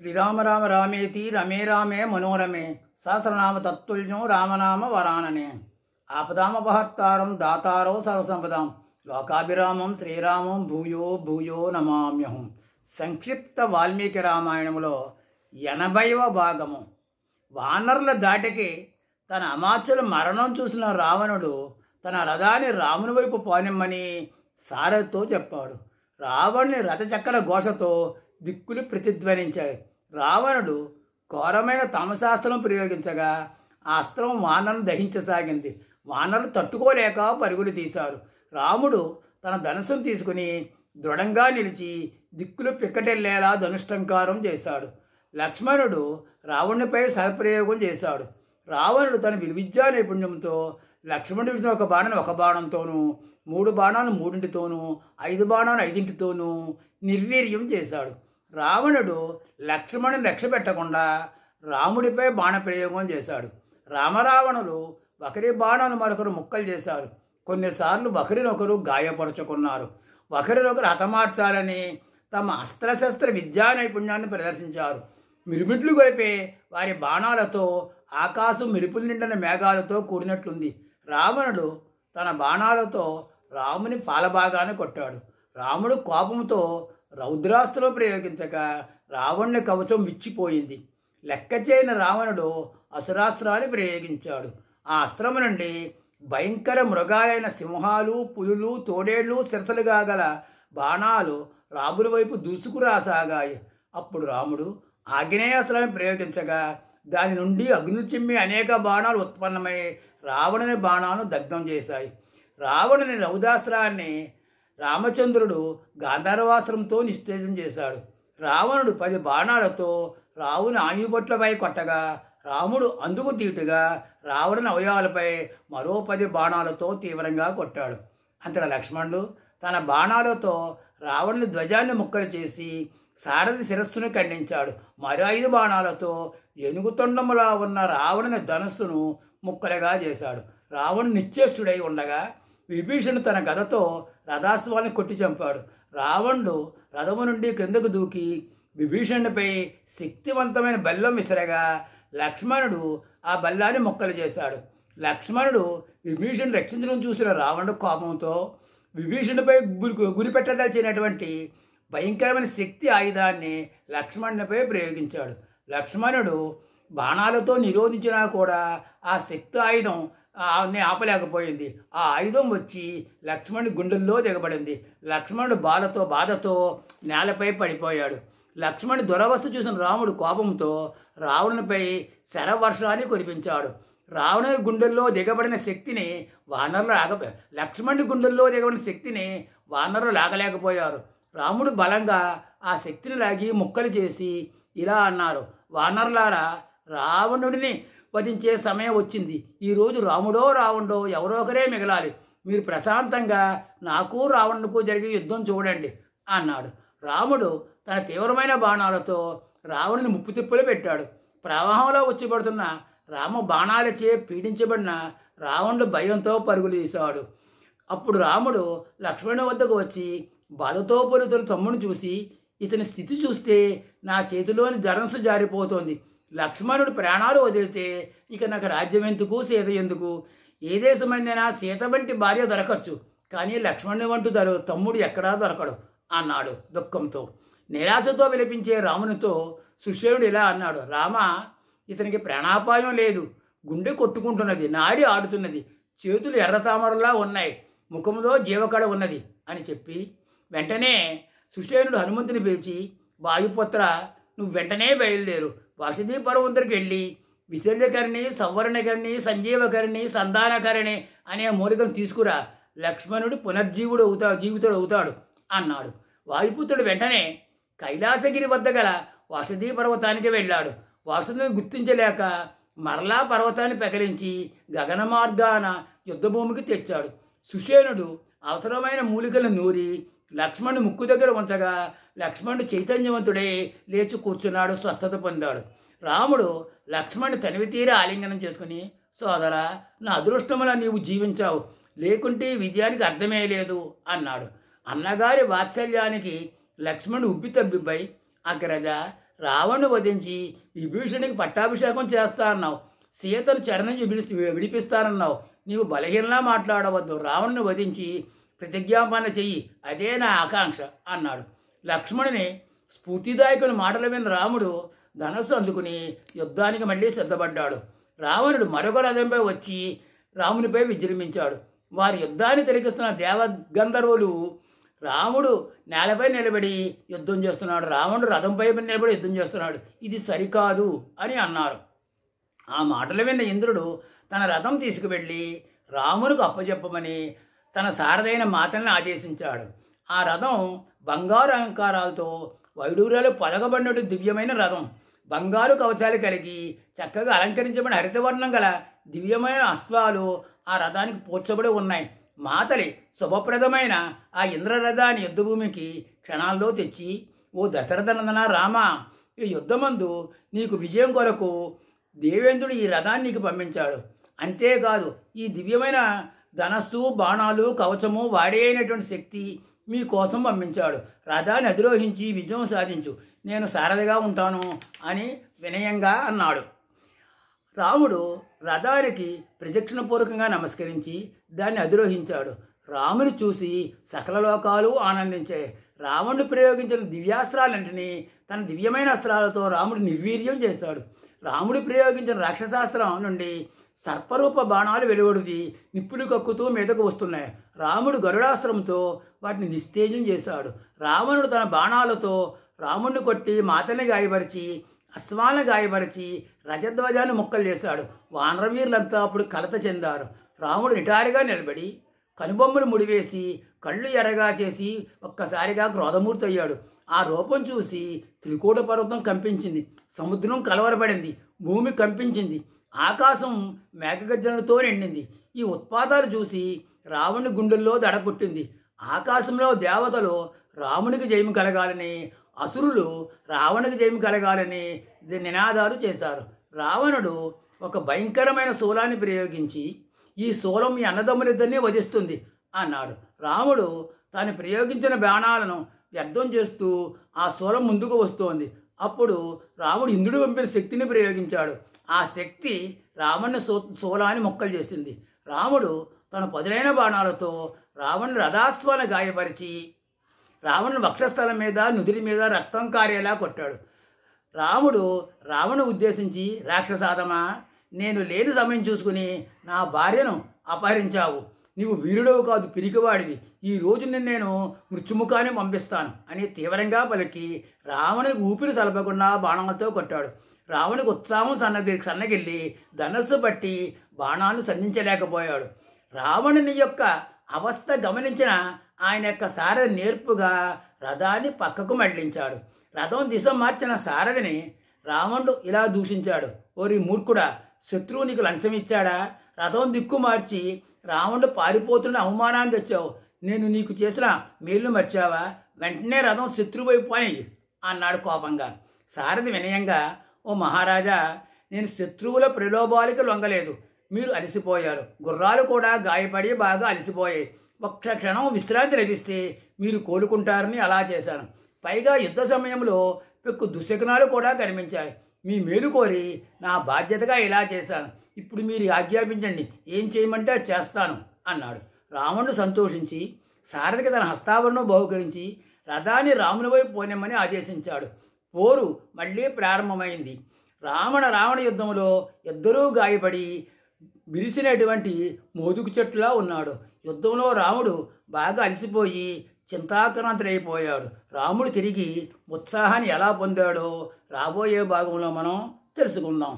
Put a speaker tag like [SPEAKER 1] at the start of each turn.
[SPEAKER 1] శ్రీరామ రామ రామేతి రమే రామే మనోరమే సహస్రనామ తత్తుల్యం రామనామ వరాననే ఆపదామపహర్తారం దాతారో సర్వసంపదాం లోకాభిరామం శ్రీరామం భూయో భూయో నమామ్యహం. సంక్షిప్త వాల్మీకి రామాయణంలో 80వ భాగము. వానరుల దాటికి తన అమాత్యుల మరణం చూసిన రావణుడు తన రథాన్ని రాముని వైపు పోనిమ్మని సారథితో చెప్పాడు. రావణుని రథచక్ర ఘోషతో దిక్కులు ప్రతిధ్వనించాయి. రావణుడు ఘోరమైన తమశాస్త్రం ప్రయోగించగా ఆ అస్త్రం వానరును దహించసాగింది. వానరులు తట్టుకోలేక పరుగులు తీశారు. రాముడు తన ధనుసును తీసుకుని దృఢంగా నిలిచి దిక్కులు పిక్కటెల్లేలా ధనుష్టంకారం చేశాడు. లక్ష్మణుడు రావణునిపై శరప్రయోగం చేశాడు. రావణుడు తన విద్యా నైపుణ్యంతో లక్ష్మణుడు విసిన ఒక బాణాన్ని ఒక బాణంతోనూ, 3 బాణాలు 3తోనూ, 5 బాణాలు 5తోనూ నిర్వీర్యం చేశాడు. రావణుడు లక్ష్మణుని రక్షపెట్టకుండా రాముడిపై బాణప్రయోగం చేశాడు. రామరావణులు ఒకరి బాణాలు మరొకరు ముక్కలు చేశారు. కొన్నిసార్లు ఒకరినొకరు గాయపరుచుకున్నారు. ఒకరినొకరు హతమార్చాలని తమ అస్త్రశస్త్ర విద్యా నైపుణ్యాన్ని ప్రదర్శించారు. మిరుమిట్లు గొలిపే వారి బాణాలతో ఆకాశం మెరుపులు నిండిన మేఘాలతో కూడినట్లుంది. రావణుడు తన బాణాలతో రాముని పాలభాగాన్ని కొట్టాడు. రాముడు కోపంతో రౌద్రాస్త్రం ప్రయోగించగా రావణుని కవచం విచ్చిపోయింది. లెక్క చేయని రావణుడు అసురాస్త్రాన్ని ప్రయోగించాడు. ఆ అస్త్రము నుండి భయంకర మృగాలైన సింహాలు, పులులు, తోడేళ్లు సిరసలుగా గల బాణాలు రాముడి వైపు దూసుకురాసాగాయి. అప్పుడు రాముడు ఆగ్నేయాస్త్రాన్ని ప్రయోగించగా దాని నుండి అగ్ని చిమ్మి అనేక బాణాలు ఉత్పన్నమై రావణుని బాణాలను దగ్ధం చేశాయి. రావణుని రౌద్రాస్త్రాన్ని రామచంద్రుడు గాంధర్వాస్త్రంతో నిస్తేజం చేశాడు. రావణుడు 10 బాణాలతో రావుని ఆయుబొట్లపై కొట్టగా రాముడు అందుకు తీటుగా రావణుని అవయవాలపై మరో 10 బాణాలతో తీవ్రంగా కొట్టాడు. అంతటా లక్ష్మణుడు తన బాణాలతో రావణుని ధ్వజాన్ని ముక్కలు చేసి సారథి శిరస్సును ఖండించాడు. మరో 5 బాణాలతో ఏనుగుతొండములా ఉన్న రావణుని ధనస్సును ముక్కలుగా చేశాడు. రావణుడు నిశ్చేష్టుడై ఉండగా విభీషణుడు తన గదతో రథాశ్వాన్ని కొట్టి చంపాడు. రావణుడు రథము నుండి క్రిందకు దూకి విభీషణుడిపై శక్తివంతమైన బెల్లం విసిరగా లక్ష్మణుడు ఆ బెల్లాన్ని ముక్కలు చేశాడు. లక్ష్మణుడు విభీషణుడు రక్షించడం చూసిన రావణుడు కోపంతో విభీషణుడిపై గురిపెట్టదలిచినటువంటి భయంకరమైన శక్తి ఆయుధాన్ని లక్ష్మణునిపై ప్రయోగించాడు. లక్ష్మణుడు బాణాలతో నిరోధించినా కూడా ఆ శక్తి ఆయుధం ఆపలేకపోయింది. ఆ ఆయుధం వచ్చి లక్ష్మణుడి గుండెల్లో దిగబడింది. లక్ష్మణుడు బాధతో నేలపై పడిపోయాడు. లక్ష్మణుడి దురవస్థ చూసిన రాముడు కోపంతో రావణునిపై శరవర్షాన్ని కురిపించాడు. రావణుని గుండెల్లో దిగబడిన శక్తిని వానరులు లక్ష్మణుడి గుండెల్లో దిగబడిన శక్తిని వానరులు లాగలేకపోయారు. రాముడు బలంగా ఆ శక్తిని లాగి ముక్కలు చేసి ఇలా అన్నారు: వానరులారా, రావణుడిని వధించే సమయం వచ్చింది. ఈరోజు రావణుడో ఎవరో ఒకరే మిగలాలి. మీరు ప్రశాంతంగా నాకు రావణుడికి జరిగే యుద్ధం చూడండి అన్నాడు. రాముడు తన తీవ్రమైన బాణాలతో రావణుని ముప్పు తిప్పులు పెట్టాడు. ప్రవాహంలో వచ్చి పడుతున్న రామ బాణాలచే పీడించబడిన రావణుడు భయంతో పరుగులు తీశాడు. అప్పుడు రాముడు లక్ష్మణుని వద్దకు వచ్చి బాధతో పొలుతున్న తమ్ముడిని చూసి, ఇతని స్థితి చూస్తే నా చేతిలోని ధనస్సు జారిపోతోంది. లక్ష్మణుడు ప్రాణాలు వదిలితే ఇక నాకు రాజ్యం ఎందుకు, సీత ఎందుకు? ఏ దేశమైనా సీత వంటి భార్య దొరకచ్చు, కానీ లక్ష్మణుని వంటి తమ్ముడు ఎక్కడా దొరకడు అన్నాడు దుఃఖంతో. నిరాశతో విలపించే రామునితో సుషేణుడు ఇలా అన్నాడు: రామ, ఇతనికి ప్రాణాపాయం లేదు. గుండె కొట్టుకుంటున్నది, నాడి ఆడుతున్నది, చేతులు ఎర్రతామరలా ఉన్నాయి, ముఖంలో జీవకళ ఉన్నది అని చెప్పి వెంటనే సుషేణుడు హనుమంతుని పిలిచి, వాయుపుత్ర, నువ్వు వెంటనే బయలుదేరు. వసతి పర్వతంకి వెళ్ళి విశల్యకరణి, సంవరణకరణి, సంజీవకరణి, సంధానకరణి అనే మూలికను తీసుకురా. లక్ష్మణుడు జీవితుడు అవుతాడు అన్నాడు. వాయుపుత్రుడు వెంటనే కైలాసగిరి వద్ద గల వసతి పర్వతానికి వెళ్ళాడు. వసతిని గుర్తించలేక మరలా పర్వతాన్ని పెకలించి గగన మార్గాన యుద్ధభూమికి తెచ్చాడు. సుషేణుడు అవసరమైన మూలికలను నూరి లక్ష్మణుడు ముక్కు దగ్గర ఉంచగా లక్ష్మణుడు చైతన్యవంతుడై లేచి కూర్చున్నాడు, స్వస్థత పొందాడు. రాముడు లక్ష్మణుడు తనివి తీరా ఆలింగనం చేసుకుని, సోదరా, నా అదృష్టములా నీవు జీవించావు, లేకుంటే విజయానికి అర్థమే లేదు అన్నాడు. అన్నగారి వాత్సల్యానికి లక్ష్మణుడు ఉబ్బి తబ్బిబ్బై, అగ్రజ, రావణ్ణి వధించి విభీషణునికి పట్టాభిషేకం చేస్తా అన్నావు, సీతను చెర నుంచి విడిపిస్తానన్నావు. నీవు బలహీనలా మాట్లాడవద్దు, రావణ్ణి వధించి ప్రతిజ్ఞాపన చెయ్యి, అదే నా ఆకాంక్ష అన్నాడు. లక్ష్మణుని స్ఫూర్తిదాయకుని మాటలు విన్న రాముడు ధనస్సు అందుకుని యుద్ధానికి మళ్ళీ సిద్ధపడ్డాడు. రావణుడు మరొక రథంపై వచ్చి రామునిపై విజృంభించాడు. వారి యుద్ధాన్ని తిలకిస్తున్న దేవగంధర్వులు రాముడు నేలపై నిలబడి యుద్ధం చేస్తున్నాడు, రావణుడు రథంపై నిలబడి యుద్ధం చేస్తున్నాడు, ఇది సరికాదు అని అన్నారు. ఆ మాటలు విన్న ఇంద్రుడు తన రథం తీసుకువెళ్ళి రామునికి అప్పచెప్పమని తన సారథైన మాతల్ని ఆదేశించాడు. ఆ రథం బంగారు అలంకారాలతో వైడూర్యాలు పదకబడినట్టు దివ్యమైన రథం, బంగారు కవచాలు కలిగి చక్కగా అలంకరించబడిన హరితవర్ణం గల దివ్యమైన అశ్వాలు ఆ రథానికి పూడ్చబడి ఉన్నాయి. మాతలి శుభప్రదమైన ఆ ఇంద్రరథాన్ని యుద్ధభూమికి క్షణాల్లో తెచ్చి, ఓ దశరథనందన రామ, ఈ యుద్ధమందు నీకు విజయం కొరకు దేవేంద్రుడు ఈ రథాన్ని నీకు పంపించాడు. అంతేకాదు ఈ దివ్యమైన ధనస్సు, బాణాలు, కవచము వాడే అయినటువంటి శక్తి మీకోసం పంపించాడు. రథాన్ని అధిరోహించి విజయం సాధించు, నేను సారథిగా ఉంటాను అని వినయంగా అన్నాడు. రాముడు రథానికి ప్రదక్షిణపూర్వకంగా నమస్కరించి దాన్ని అధిరోహించాడు. రాముని చూసి సకల లోకాలు ఆనందించాయి. రావణుడు ప్రయోగించిన దివ్యాస్త్రాలన్నింటినీ తన దివ్యమైన అస్త్రాలతో రాముడు నిర్వీర్యం చేశాడు. రాముడు ప్రయోగించిన రాక్షసాస్త్రం నుండి సర్పరూప బాణాలు వెలువడిది నిప్పులు కక్కుతూ మీదకు వస్తున్నాయి. రాముడు గరుడాస్త్రంతో వాటిని నిస్తేజం చేశాడు. రావణుడు తన బాణాలతో రాముడిని కొట్టి మాతని గాయపరిచి అశ్వాలను గాయపరిచి రజధ్వజాన్ని ముక్కలు చేశాడు. వానరవీరులంతా అప్పుడు కలత చెందారు. రాముడు నిటారుగా నిలబడి కనుబొమ్మలు ముడివేసి కళ్ళు ఎర్రగా చేసి ఒక్కసారిగా క్రోధమూర్తి అయ్యాడు. ఆ రూపం చూసి త్రికూట పర్వతం కంపించింది, సముద్రం కలవరపడింది, భూమి కంపించింది, ఆకాశం మేఘగర్జనతో నిండింది. ఈ ఉత్పాతాలు చూసి రావణుని గుండెల్లో దడపుట్టింది. ఆకాశంలో దేవతలు రామునికి జయము కలగాలని, అసురులు రావణునికి జయము కలగాలని నినాదాలు చేశారు. రావణుడు ఒక భయంకరమైన శూలాన్ని ప్రయోగించి, ఈ శూలం మీ అన్నదమ్ములిద్దరినీ వధిస్తుంది అన్నాడు. రాముడు తాను ప్రయోగించిన బాణాలను వ్యర్థం చేస్తూ ఆ శూలం ముందుకు వస్తోంది. అప్పుడు రాముడు ఇంద్రుడు పంపిన శక్తిని ప్రయోగించాడు. ఆ శక్తి రావణుని శూలాన్ని మొక్కలు చేసింది. రాముడు తన పదులైన బాణాలతో రావణుని రథాశ్వాన్ని గాయపరిచి రావణుని వక్షస్థలం మీద, నుదిరి మీద రక్తం కారేలా కొట్టాడు. రాముడు రావణుని ఉద్దేశించి, రాక్షసాదమా, నేను లేని సమయం చూసుకుని నా భార్యను అపహరించావు, నీవు వీరుడవు కాదు పిరికివాడివి, ఈ రోజు నేను మృత్యుముఖాన్ని పంపిస్తాను అని తీవ్రంగా పలికి రావణునికి ఊపిరి సలపకుండా బాణాలతో కొట్టాడు. రావణునికి ఉత్సాహం సన్నగిల్లి ధనస్సు పట్టి బాణాలు సంధించలేకపోయాడు. రావణుని యొక్క అవస్థ గమనించిన ఆయన యొక్క సారథి నేర్పుగా రథాన్ని పక్కకు మళ్లించాడు. రథం దిశ మార్చిన సారథిని రావణుడు ఇలా దూషించాడు, ఓరి మూర్ఖుడా, శత్రువు నీకు లంచం ఇచ్చాడా? రథం దిక్కు మార్చి రావణుడు పారిపోతున్న అవమానాన్ని తెచ్చావు, నేను నీకు చేసిన మేలు మర్చావా? వెంటనే రథం శత్రువు వైపు అని అన్నాడు కోపంగా. సారథి వినయంగా, ఓ మహారాజా, నేను శత్రువుల ప్రలోభాలకు లొంగలేదు, మీరు అలసిపోయారు, గుర్రాలు కూడా గాయపడి బాగా అలసిపోయాయి, ఒక్క క్షణం విశ్రాంతి లభిస్తే మీరు కోలుకుంటారని అలా చేశాను. పైగా యుద్ధ సమయంలో పెక్కు దుశ్శకునాలు కూడా కనిపించాయి, మీ మేలు కోరి నా బాధ్యతగా ఇలా చేశాను, ఇప్పుడు మీరు ఆజ్ఞాపించండి, ఏం చేయమంటే చేస్తాను అన్నాడు. రావణుడు సంతోషించి సారథికి తన హస్తాభరణం బహుకరించి రథాన్ని రాముని వైపు పోనిమ్మని ఆదేశించాడు. పోరు మళ్ళీ ప్రారంభమైంది. రావణ యుద్ధంలో ఇద్దరూ గాయపడి విరిసినటువంటి మోదుగు చెట్టులా ఉన్నాడు. యుద్ధంలో రాముడు బాగా అలసిపోయి చింతాక్రాంతుడైపోయాడు. రాముడు తిరిగి ఉత్సాహాన్ని ఎలా పొందాడో రాబోయే భాగంలో మనం తెలుసుకుందాం.